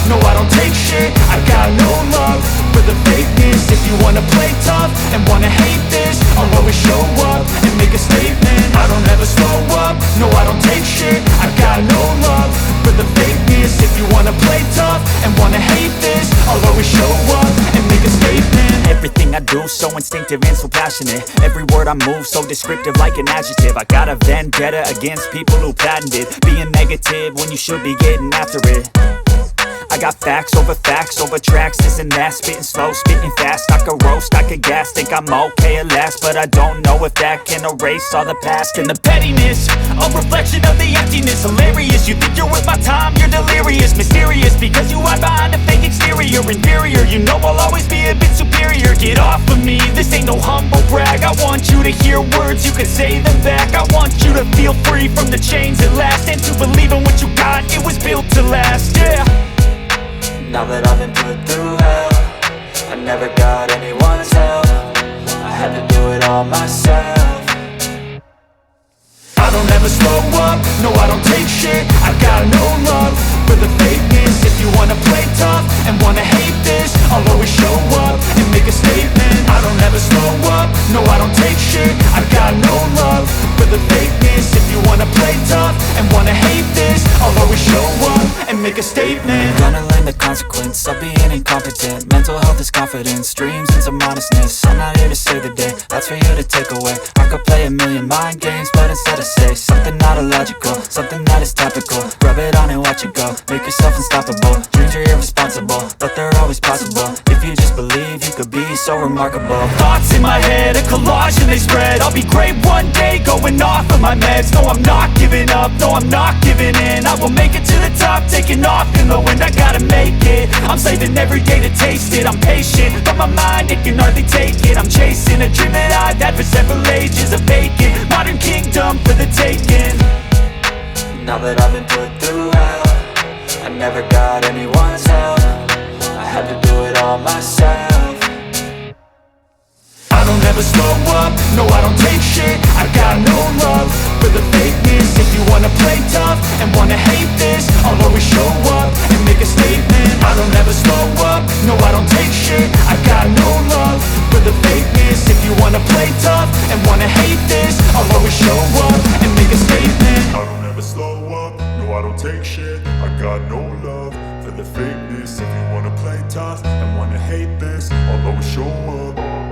No, I don't take shit, I got no love for the fakeness. If you wanna play tough and wanna hate this, I'll always show up and make a statement. I don't ever slow up, no, I don't take shit, I got no love for the fakeness. If you wanna play tough and wanna hate this, I'll always show up and make a statement. Everything I do so instinctive and so passionate. Every word I move so descriptive like an adjective. I got a vendetta against people who patented being negative when you should be getting after it. I got facts over tracks, this and that. Spitting slow, spitting fast, I could roast, I could gas. Think I'm okay at last, but I don't know if that can erase all the past. And the pettiness, a reflection of the emptiness. Hilarious, you think you're worth my time, you're delirious. Mysterious, because you hide behind a fake exterior. Inferior, you know I'll always be a bit superior. Get off of me, this ain't no humble brag. I want you to hear words, you can say them back. I want you to feel free from the chains at last, and to believe in what you got, it was built to last, yeah. Now that I've been put through hell, I never got anyone's help. I had to do it all myself. I don't never slow up, no I don't take shit. I got no love for the fakeness. If you wanna play tough and wanna hate this, I'll always show up and make a statement. I don't ever slow up, no I don't take shit. I got no love for the fakeness. If you wanna play tough and wanna hate this, I'll always show up and make a statement. Gonna learn the consequence of being incompetent. Mental health is confidence, dreams and some honestness. I'm not here to save the day, that's for you to take away. I could play a million mind games, but instead I say something not illogical, something that is topical. Rub it on and watch it go, make yourself unstoppable. Dreams are irresponsible, but they're always possible. If you just believe, you could be so remarkable. Thoughts in my head, a collage and they spread. I'll be great one day, going off of my meds. No, I'm not giving up, no, I'm not giving in. I will make it to the top, taking off in the wind. I gotta make it, I'm saving every day to taste it. I'm patient, but my mind, it can hardly take it. I'm chasing a dream that I've had for several ages. A vacant, modern kingdom for the taking. Now that I've been put through hell, I never got anyone's help. I had to do it all myself. I don't ever slow up, no I don't take shit. I got no love for the fakeness. If you wanna play tough and wanna hate this, I'll always show up and make a statement. I don't ever slow up, no I don't take shit. I got no love for the fakeness. If you wanna play tough and wanna hate this, I'll always show up and make a statement. I don't ever slow up, no I don't take shit. I got no love for the fakeness. If you wanna play tough and wanna hate this, I'll always show up.